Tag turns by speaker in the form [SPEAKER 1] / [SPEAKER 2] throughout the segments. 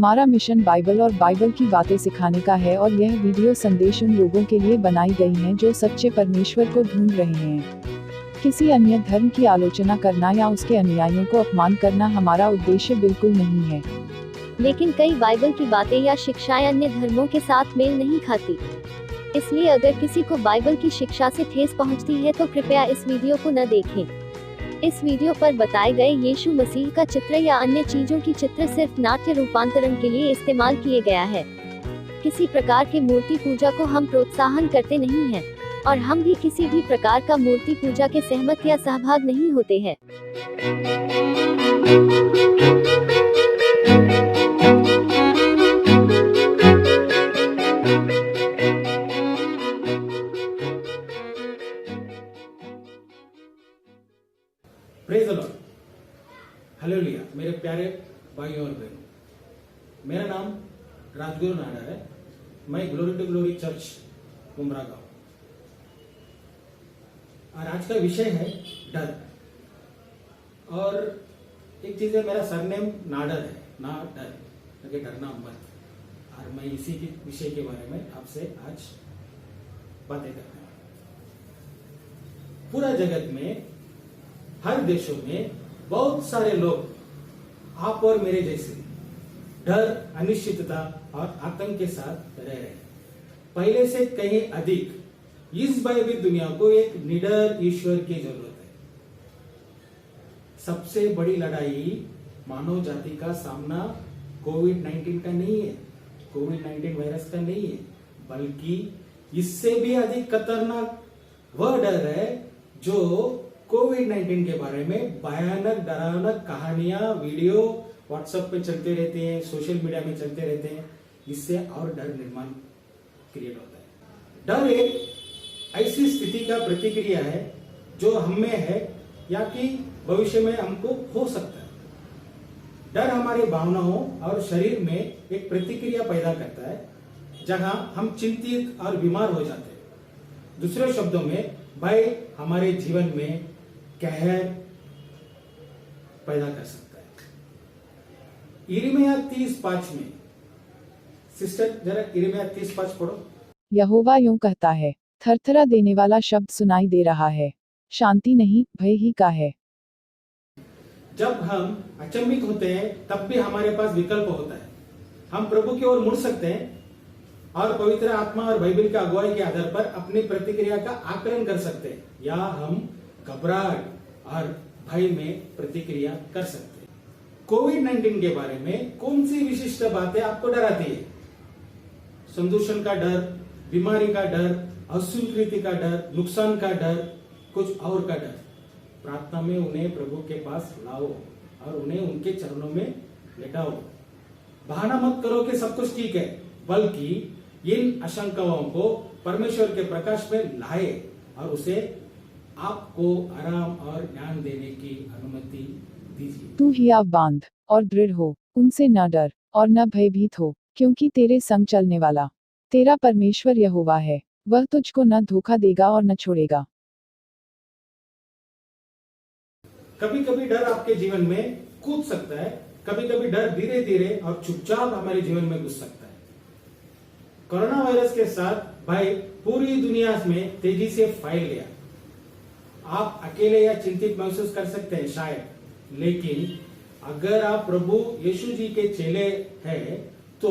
[SPEAKER 1] हमारा mission Bible और Bible की बातें सिखाने का है और यह वीडियो संदेश उन लोगों के लिए बनाई गई हैं जो सच्चे परमेश्वर को ढूंढ रहे हैं। किसी अन्य धर्म की आलोचना करना या उसके अनुयायियों को अपमान करना हमारा उद्देश्य बिल्कुल नहीं है।
[SPEAKER 2] लेकिन कई बाइबल की बातें या शिक्षाएं अन्य धर्मों के साथ मेल नहीं खाती। इसलिए अगर किसी को बाइबल की शिक्षा से ठेस पहुंचती है तो कृपया इस वीडियो को न देखें। इस वीडियो पर बताए गए यीशु मसीह का चित्र या अन्य चीजों की चित्र सिर्फ नाट्य रूपांतरण के लिए इस्तेमाल किए गया है। किसी प्रकार के मूर्ति पूजा को हम प्रोत्साहन करते नहीं हैं, और हम भी किसी भी प्रकार का मूर्ति पूजा के सहमत या सहभाग नहीं होते हैं।
[SPEAKER 3] Praise the Lord, hallelujah. मेरे प्यारे भाइयों और बहनों, मेरा नाम राजगुरु नाडर है। मैं ग्लोरी टू ग्लोरी चर्च कुमरा गांव, और आज का विषय है डर। और एक चीज है, मेरा सरनेम नाडर है, ना डर, क्योंकि डरना मत। और मैं इसी के विषय के बारे में आपसे आज बातें करने वाला हूं। पूरा जगत में, हर देशों में बहुत सारे लोग आप और मेरे जैसे डर, अनिश्चितता और आतंक के साथ रह रहे हैं। पहले से कहीं अधिक इस भयभीत दुनिया को एक निडर ईश्वर की जरूरत है। सबसे बड़ी लड़ाई मानव जाति का सामना कोविड-19 का नहीं है, कोविड-19 वायरस का नहीं है, बल्कि इससे भी अधिक खतरनाक वह डर है जो कोविड-19 के बारे में भयानक डरावना कहानियां, वीडियो व्हाट्सएप पे चलते रहते हैं, सोशल मीडिया में चलते रहते हैं। इससे और डर निर्माण क्रिएट होता है। डर एक ऐसी स्थिति का प्रतिक्रिया है जो हम में है या कि भविष्य में हमको हो सकता है। डर हमारी भावनाओं और शरीर में एक प्रतिक्रिया पैदा करता है जहां हम चिंतित और बीमार हो जाते हैं। दूसरे शब्दों में, भय हमारे जीवन में कहर पैदा कर सकता है। यिर्मयाह 30:5 में, सिस्टर जरा यिर्मयाह 30:5 पढ़ो।
[SPEAKER 1] यहोवा यूं कहता है, थरथरा देने वाला शब्द सुनाई दे रहा है, शांति नहीं, भय ही का है।
[SPEAKER 3] जब हम अचंभित होते हैं तब भी हमारे पास विकल्प होता है। हम प्रभु की ओर मुड़ सकते हैं और पवित्र आत्मा और बाइबल के अगुवाई के आधार पर अपनी प्रतिक्रिया का आकलन कर सकते हैं, या हम घबराहट और भय में प्रतिक्रिया कर सकते हैं। कोविड-19 के बारे में कौन सी विशिष्ट बातें आपको डराती है? संदूषण का डर, बीमारी का डर, अस्वीकृति का डर, नुकसान का डर, कुछ और का डर। प्रार्थना में उन्हें प्रभु के पास लाओ और उन्हें उनके चरणों में लेटाओ। बहाना मत करो कि सब कुछ ठीक है, बल्कि इन आशंकाओं को परमेश्वर के प्रकाश में लाए और उसे आपको आराम और ज्ञान देने की अनुमति दीजिए।
[SPEAKER 1] तू हियाव बांध और दृढ़ हो, उनसे न डर और न भयभीत हो, क्योंकि तेरे संग चलने वाला तेरा परमेश्वर यहोवा है। वह तुझको न धोखा देगा और न छोड़ेगा।
[SPEAKER 3] कभी कभी डर आपके जीवन में कूद सकता है, कभी कभी डर धीरे धीरे और चुपचाप हमारे जीवन में घुस सकता है। कोरोना वायरस के साथ भय पूरी दुनिया में तेजी से फैल गया। आप अकेले या चिंतित महसूस कर सकते हैं शायद, लेकिन अगर आप प्रभु यीशु जी के चेले हैं तो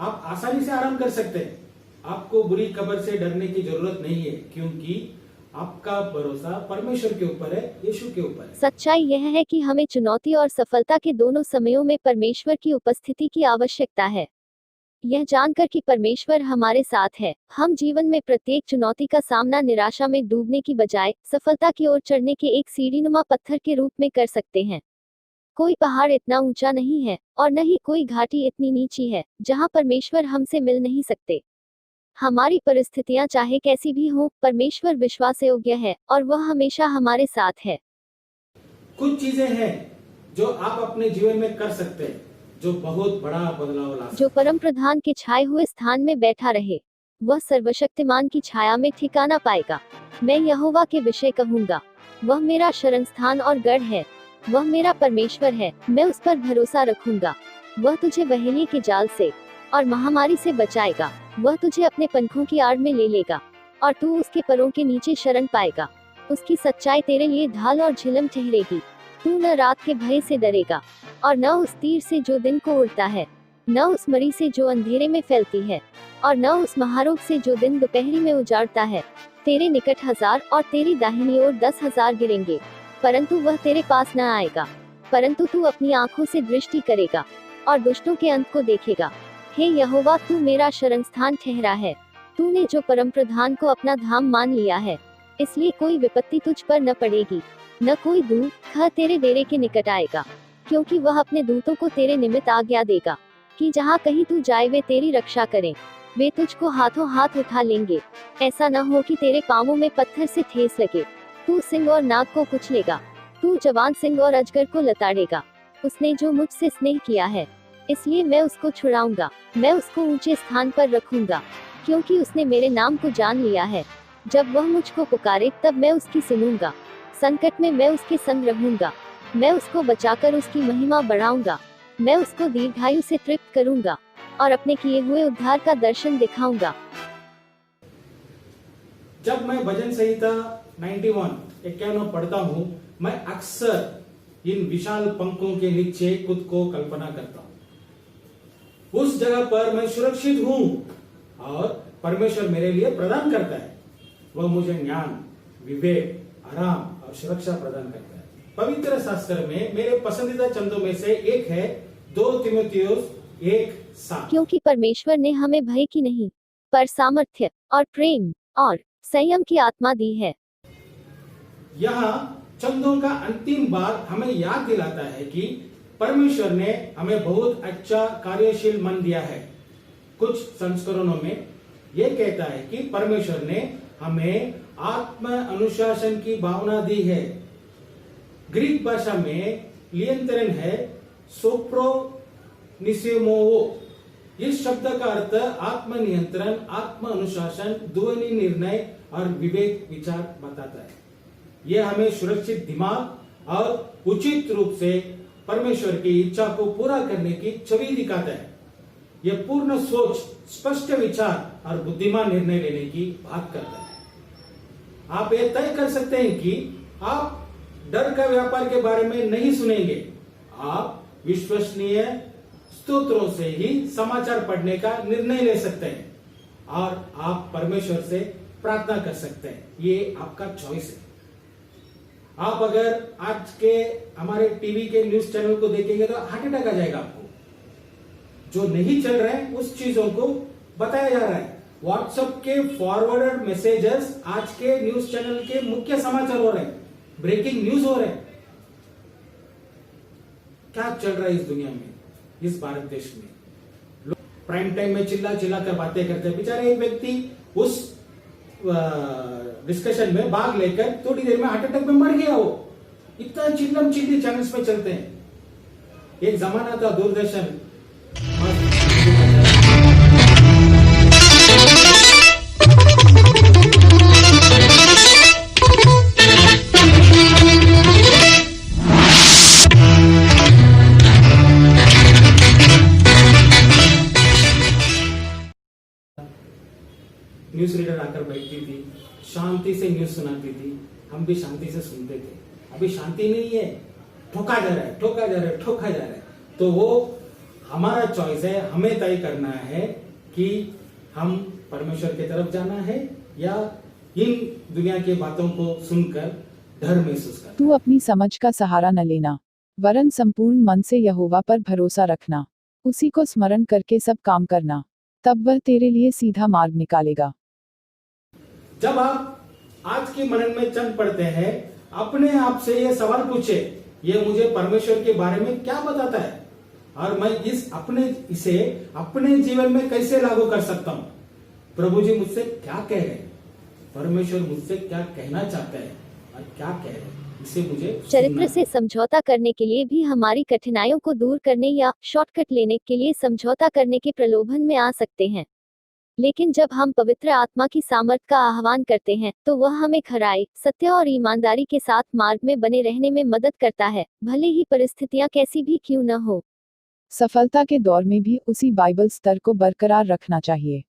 [SPEAKER 3] आप आसानी से आराम कर सकते हैं। आपको बुरी खबर से डरने की जरूरत नहीं है, क्योंकि आपका भरोसा परमेश्वर के ऊपर है, यीशु के ऊपर है।
[SPEAKER 2] सच्चाई यह है कि हमें चुनौती और सफलता के दोनों समयों में परमेश्वर की उपस्थिति की आवश्यकता है। यह जानकर कि परमेश्वर हमारे साथ है, हम जीवन में प्रत्येक चुनौती का सामना निराशा में डूबने की बजाय सफलता की ओर चढ़ने के एक सीढ़ीनुमा पत्थर के रूप में कर सकते हैं। कोई पहाड़ इतना ऊंचा नहीं है और न ही कोई घाटी इतनी नीची है जहां परमेश्वर हमसे मिल नहीं सकते। हमारी परिस्थितियां चाहे कैसी भी हों, परमेश्वर विश्वासयोग्य है और वह हमेशा हमारे साथ है।
[SPEAKER 3] कुछ चीजें हैं जो आप अपने जीवन में कर सकते हैं जो बहुत बड़ा बदलाव ला सकते हैं।
[SPEAKER 2] जो परम प्रधान के छाए हुए स्थान में बैठा रहे, वह सर्वशक्तिमान की छाया में ठिकाना पाएगा। मैं यहोवा के विषय कहूंगा, वह मेरा शरण स्थान और गढ़ है, वह मेरा परमेश्वर है, मैं उस पर भरोसा रखूंगा। वह तुझे बहेलिये के जाल से और महामारी से बचाएगा। वह तुझे अपने पंखों की आड़ में ले लेगा और तू उसके परों के नीचे शरण पाएगा। उसकी सच्चाई तेरे लिए ढाल और झिलम ठहरेगी। तू न रात के भय से डरेगा और न उस तीर से जो दिन को उड़ता है, न उस मरी से जो अंधेरे में फैलती है, और न उस महारोग से जो दिन दोपहरी में उजाड़ता है। तेरे निकट 1000 और तेरी दाहिनी ओर 10,000 गिरेंगे, परंतु वह तेरे पास न आएगा। परंतु तू अपनी आंखों से दृष्टि करेगा और दुष्टों के अंत को देखेगा। हे यहोवा, तू मेरा शरण स्थान ठहरा है। तूने जो परम प्रधान को अपना धाम मान लिया है, इसलिए कोई विपत्ति तुझ पर न पड़ेगी, न कोई दूत तेरे डेरे के निकट आएगा, क्योंकि वह अपने दूतों को तेरे निमित्त आज्ञा देगा कि जहाँ कहीं तू जाए वे तेरी रक्षा करें। वे तुझको हाथों हाथ उठा लेंगे, ऐसा न हो कि तेरे पांवों में पत्थर से ठेस लगे। तू सिंह और नाग को कुचलेगा, तू जवान सिंह और अजगर को लताड़ेगा। उसने जो मुझसे स्नेह किया है, इसलिए मैं उसको छुड़ाऊंगा। मैं उसको ऊंचे स्थान पर रखूंगा, क्योंकि उसने मेरे नाम को जान लिया है। जब वह मुझको पुकारे तब मैं उसकी सुनूंगा। संकट में मैं उसके संग रहूंगा। मैं उसको बचाकर उसकी महिमा बढ़ाऊंगा। मैं उसको दीर्घायु से तृप्त करूंगा और अपने किए हुए उद्धार का दर्शन दिखाऊंगा।
[SPEAKER 3] जब मैं भजन संहिता 91 पढ़ता हूँ, मैं अक्सर इन विशाल पंखों के नीचे खुद को कल्पना करता हूँ। उस जगह पर मैं सुरक्षित हूँ और परमेश्वर मेरे लिए प्रदान करता है। वह मुझे ज्ञान, विवेक, आराम और सुरक्षा प्रदान करता है। पवित्र शास्त्र में मेरे पसंदीदा चंदों में से एक है 2 तीमुथियुस 1:7।
[SPEAKER 2] क्योंकि परमेश्वर ने हमें भय की नहीं, पर सामर्थ्य और प्रेम और संयम की आत्मा दी है।
[SPEAKER 3] यहाँ चंदों का अंतिम बात हमें याद दिलाता है कि परमेश्वर ने हमें बहुत अच्छा कार्यशील मन दिया है। कुछ संस्करणों में यह कहता है कि परमेश्वर ने हमें आत्म अनुशासन की भावना दी है। ग्रीक भाषा में लियंतरन है सोप्रोनिसिमोवो। इस शब्द का अर्थ आत्म नियंत्रण, आत्म अनुशासन, ध्वनि निर्णय और विवेक विचार बताता है। यह हमें सुरक्षित दिमाग और उचित रूप से परमेश्वर की इच्छा को पूरा करने की छवि दिखाता है। यह पूर्ण सोच, स्पष्ट विचार और बुद्धिमान निर्णय लेने की बात करता है। आप यह तय कर सकते हैं कि आप डर का व्यापार के बारे में नहीं सुनेंगे। आप विश्वसनीय स्तोत्रों से ही समाचार पढ़ने का निर्णय ले सकते हैं और आप परमेश्वर से प्रार्थना कर सकते हैं। ये आपका चॉइस है। आप अगर आज के हमारे टीवी के न्यूज चैनल को देखेंगे तो हार्ट अटैक आ जाएगा आपको। जो नहीं चल रहे हैं उस चीजों को बताया जा रहा है। व्हाट्सएप के फॉरवर्डेड मैसेजेस आज के न्यूज चैनल के मुख्य समाचार हो रहे हैं, ब्रेकिंग न्यूज हो रहे हैं। क्या चल रहा है इस दुनिया में, इस भारत देश में? लोग प्राइम टाइम में चिल्ला चिल्ला कर बातें करते हैं। बेचारे एक व्यक्ति उस डिस्कशन में भाग लेकर थोड़ी देर में हार्ट अटैक में मर गया। वो इतना चिल्लम चिल्ली चैनल्स में चलते हैं। एक जमाना था दूरदर्शन न्यूज रीडर आकर बैठती थी, शांति से न्यूज सुनाती थी। हम भी शांति से सुनते थे। अभी शांति नहीं है, ठोका जा रहा है, ठोका जा रहा है, ठोका जा रहा है। तो वो हमारा चॉइस है। हमें तय करना है कि हम परमेश्वर की तरफ जाना है या इन दुनिया की बातों को सुनकर डर महसूस करना।
[SPEAKER 1] तू अपनी समझ का सहारा न लेना, वरन संपूर्ण मन से यहोवा पर भरोसा रखना। उसी को स्मरण करके सब काम करना, तब वह तेरे लिए सीधा मार्ग निकालेगा।
[SPEAKER 3] जब आप आज के मनन में चंद पढ़ते हैं, अपने आप से ये सवाल पूछे, ये मुझे परमेश्वर के बारे में क्या बताता है और मैं इसे अपने जीवन में कैसे लागू कर सकता हूँ? प्रभु जी मुझसे क्या कह रहे हैं? परमेश्वर मुझसे क्या कहना चाहता है और क्या कह रहे हैं? इसे मुझे
[SPEAKER 2] चरित्र से समझौता करने के लिए भी हमारी कठिनाइयों को दूर करने या शॉर्टकट लेने के लिए समझौता करने के प्रलोभन में आ सकते हैं। लेकिन जब हम पवित्र आत्मा की सामर्थ का आह्वान करते हैं, तो वह हमें खराई, सत्य और ईमानदारी के साथ मार्ग में बने रहने में मदद करता है, भले ही परिस्थितियां कैसी भी क्यों न हो।
[SPEAKER 1] सफलता के दौर में भी उसी बाइबल स्तर को बरकरार रखना चाहिए।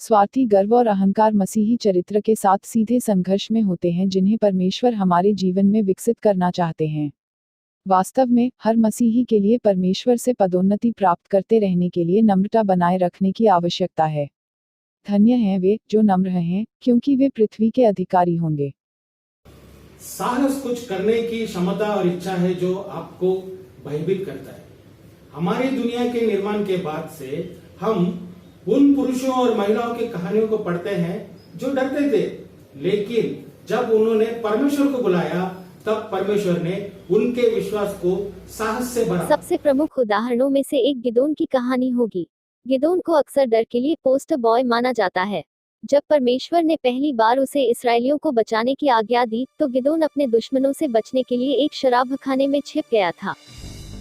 [SPEAKER 1] स्वार्थी गर्व और अहंकार मसीही चरित्र के साथ सीधे संघर्ष में होते हैं, जिन्हें परमेश्वर हमारे जीवन में विकसित करना चाहते हैं। वास्तव में हर मसीही के लिए परमेश्वर से पदोन्नति प्राप्त करते रहने के लिए नम्रता बनाए रखने की आवश्यकता है। धन्य हैं वे जो नम्र हैं, क्योंकि वे पृथ्वी के अधिकारी होंगे।
[SPEAKER 3] साहस कुछ करने की क्षमता और इच्छा है जो आपको भयभीत करता है। हमारी दुनिया के निर्माण के बाद से हम उन पुरुषों और महिलाओं की कहानियों को पढ़ते हैं जो डरते थे, लेकिन जब उन्होंने परमेश्वर को बुलाया तब परमेश्वर ने उनके विश्वास को साहस से भरा।
[SPEAKER 2] सबसे प्रमुख उदाहरणों में से एक गिदोन की कहानी होगी। गिदोन को अक्सर डर के लिए पोस्टर बॉय माना जाता है। जब परमेश्वर ने पहली बार उसे इसराइलियों को बचाने की आज्ञा दी तो गिदोन अपने दुश्मनों से बचने के लिए एक शराबखाने में छिप गया था।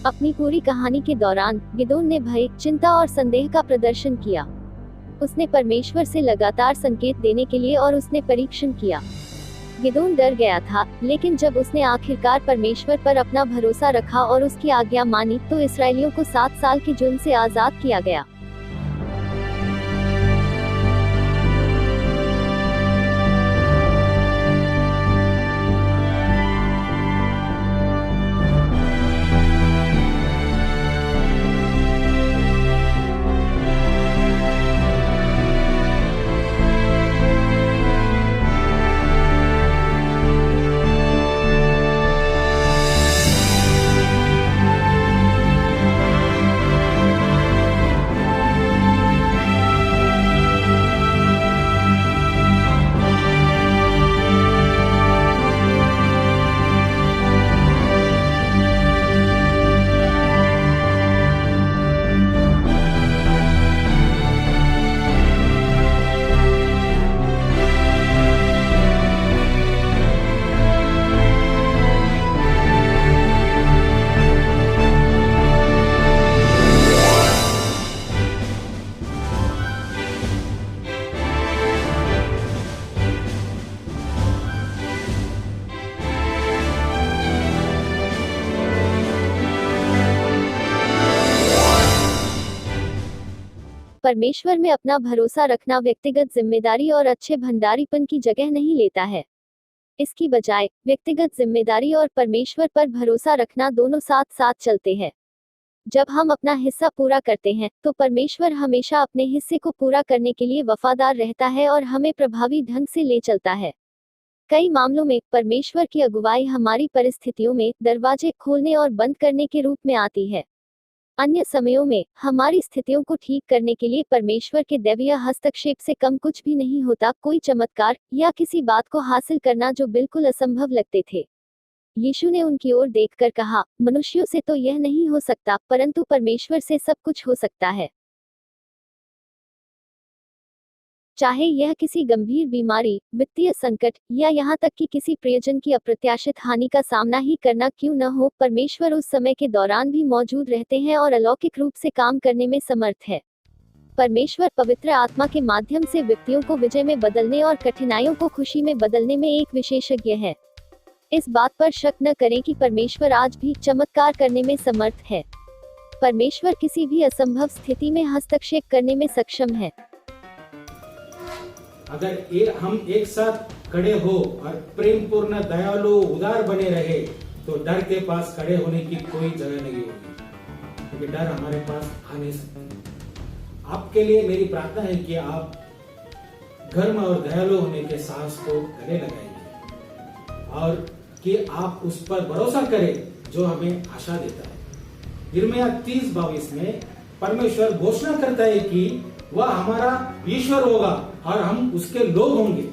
[SPEAKER 2] अपनी पूरी कहानी के दौरान गिदोन ने भय, चिंता और संदेह का प्रदर्शन किया। उसने परमेश्वर से लगातार संकेत देने के लिए और उसने परीक्षण किया। गिदोन डर गया था, लेकिन जब उसने आखिरकार परमेश्वर पर अपना भरोसा रखा और उसकी आज्ञा मानी तो इसराइलियों को 7 साल के जुल्म से आजाद किया गया। परमेश्वर में अपना भरोसा रखना व्यक्तिगत जिम्मेदारी और अच्छे भंडारीपन की जगह नहीं लेता है। इसकी बजाय व्यक्तिगत जिम्मेदारी और परमेश्वर पर भरोसा रखना दोनों साथ साथ चलते हैं। जब हम अपना हिस्सा पूरा करते हैं तो परमेश्वर हमेशा अपने हिस्से को पूरा करने के लिए वफादार रहता है और हमें प्रभावी ढंग से ले चलता है। कई मामलों में परमेश्वर की अगुवाई हमारी परिस्थितियों में दरवाजे खोलने और बंद करने के रूप में आती है। अन्य समयों में हमारी स्थितियों को ठीक करने के लिए परमेश्वर के दैवीय हस्तक्षेप से कम कुछ भी नहीं होता। कोई चमत्कार या किसी बात को हासिल करना जो बिल्कुल असंभव लगते थे। यीशु ने उनकी ओर देखकर कहा, मनुष्यों से तो यह नहीं हो सकता, परंतु परमेश्वर से सब कुछ हो सकता है। चाहे यह किसी गंभीर बीमारी, वित्तीय संकट या यहाँ तक कि किसी प्रियजन की अप्रत्याशित हानि का सामना ही करना क्यों न हो, परमेश्वर उस समय के दौरान भी मौजूद रहते हैं और अलौकिक रूप से काम करने में समर्थ है। परमेश्वर पवित्र आत्मा के माध्यम से व्यक्तियों को विजय में बदलने और कठिनाइयों को खुशी में बदलने में एक विशेषज्ञ है। इस बात पर शक न करें कि परमेश्वर आज भी चमत्कार करने में समर्थ है। परमेश्वर किसी भी असंभव स्थिति में हस्तक्षेप करने में सक्षम है।
[SPEAKER 3] अगर हम एक साथ खड़े हो और प्रेम पूर्ण, दयालु, उदार बने रहे तो डर के पास खड़े होने की कोई जगह नहीं होगी, क्योंकि डर हमारे पास आ नहीं सकता। आपके लिए मेरी प्रार्थना है कि आप धर्म और दयालु होने के साहस को गले लगाएंगे और कि आप उस पर भरोसा करें जो हमें आशा देता है। यिर्मयाह 30:22 में परमेश्वर घोषणा करता है कि वह हमारा ईश्वर होगा और हम उसके लोग होंगे।